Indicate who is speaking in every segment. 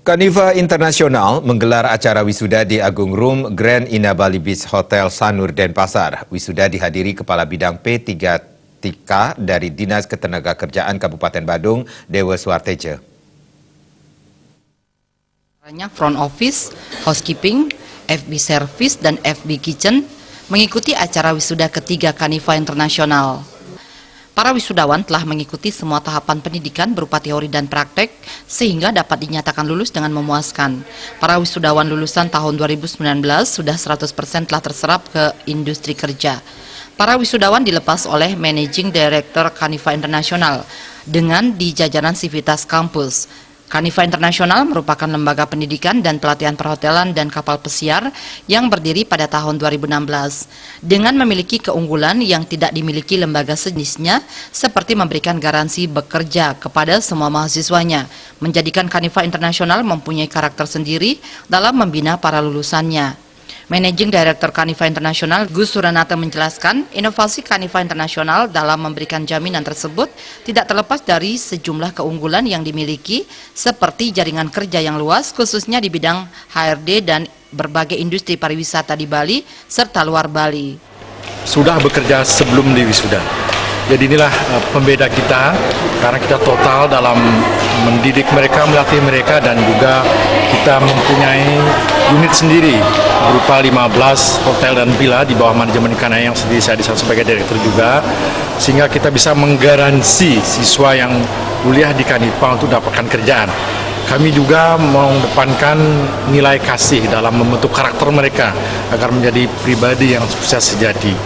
Speaker 1: Kanifa Internasional menggelar acara wisuda di Agung Room Grand Indah Bali Beach Hotel Sanur Denpasar. Wisuda dihadiri Kepala Bidang P3TK dari Dinas Ketenagakerjaan Kabupaten Badung, Dewa Suarteja.
Speaker 2: Front Office, Housekeeping, FB Service, dan FB Kitchen mengikuti acara wisuda ketiga Kanifa Internasional. Para wisudawan telah mengikuti semua tahapan pendidikan berupa teori dan praktek sehingga dapat dinyatakan lulus dengan memuaskan. Para wisudawan lulusan tahun 2019 sudah 100% telah terserap ke industri kerja. Para wisudawan dilepas oleh Managing Director Kanifa Internasional dengan di jajaran Sivitas Kampus. Kanifa Internasional merupakan lembaga pendidikan dan pelatihan perhotelan dan kapal pesiar yang berdiri pada tahun 2016 dengan memiliki keunggulan yang tidak dimiliki lembaga sejenisnya seperti memberikan garansi bekerja kepada semua mahasiswanya, menjadikan Kanifa Internasional mempunyai karakter sendiri dalam membina para lulusannya. Managing Director Kanifa Internasional Gus Suranata menjelaskan, inovasi Kanifa Internasional dalam memberikan jaminan tersebut tidak terlepas dari sejumlah keunggulan yang dimiliki seperti jaringan kerja yang luas khususnya di bidang HRD dan berbagai industri pariwisata di Bali serta luar Bali.
Speaker 3: Sudah bekerja sebelum di wisuda. Jadi inilah pembeda kita, karena kita total dalam mendidik mereka, melatih mereka, dan juga kita mempunyai unit sendiri berupa 15 hotel dan villa di bawah manajemen Kanaya yang sendiri saya di sana sebagai direktur juga, sehingga kita bisa menggaransi siswa yang kuliah di Kanifa untuk dapatkan kerjaan. Kami juga mengedepankan nilai kasih dalam membentuk karakter mereka agar menjadi pribadi yang sukses sejati.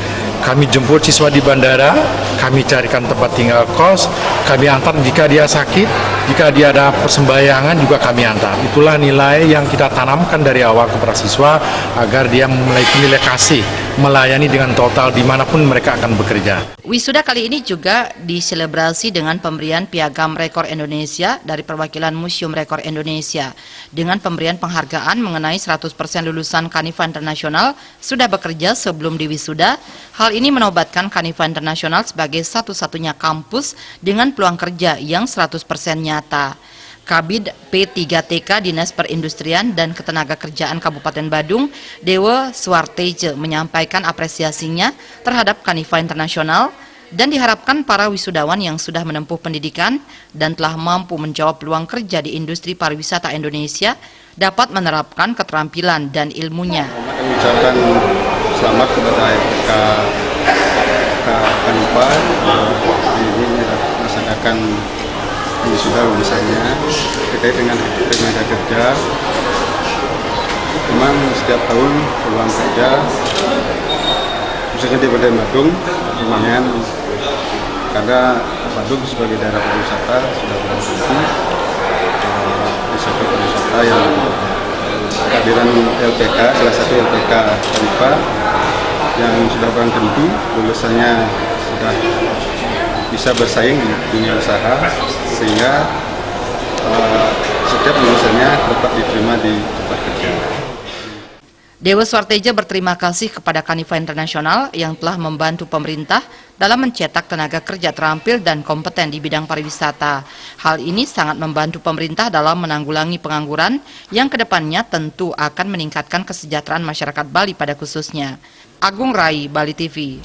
Speaker 3: Kami jemput siswa di bandara, kami carikan tempat tinggal kos, kami antar jika dia sakit, jika dia ada persembahyangan juga kami antar. Itulah nilai yang kita tanamkan dari awal kepada siswa agar dia memiliki nilai kasih, melayani dengan total dimanapun mereka akan bekerja.
Speaker 2: Wisuda kali ini juga diselebrasi dengan pemberian Piagam Rekor Indonesia dari perwakilan Museum Rekor Indonesia dengan pemberian penghargaan mengenai 100% lulusan Kanifa Internasional sudah bekerja sebelum diwisuda. Hal ini menobatkan Kanifa Internasional sebagai satu-satunya kampus dengan peluang kerja yang 100% nyata. Kabid P3TK Dinas Perindustrian dan Ketenagakerjaan Kabupaten Badung, Dewa Suarteja menyampaikan apresiasinya terhadap Kanifa Internasional dan diharapkan para wisudawan yang sudah menempuh pendidikan dan telah mampu menjawab peluang kerja di industri pariwisata Indonesia dapat menerapkan keterampilan dan ilmunya.
Speaker 4: Kami ucapkan selamat kepada FPK Kanifa ini melaksanakan wisuda lulusannya terkait dengan tenaga kerja. Memang setiap tahun peluang kerja khususnya di Kota Badung lumayan, karena Badung sebagai daerah pariwisata sudah berfungsi di sektor pariwisata yang kehadiran LPK, salah satu LPK Kanifa yang sudah barang tentu lulusannya sudah bisa bersaing di dunia usaha, sehingga setiap lulusannya dapat diterima di tempat kerja.
Speaker 2: Dewa Suarteja berterima kasih kepada Kanifa Internasional yang telah membantu pemerintah dalam mencetak tenaga kerja terampil dan kompeten di bidang pariwisata. Hal ini sangat membantu pemerintah dalam menanggulangi pengangguran yang kedepannya tentu akan meningkatkan kesejahteraan masyarakat Bali pada khususnya. Agung Rai, Bali TV.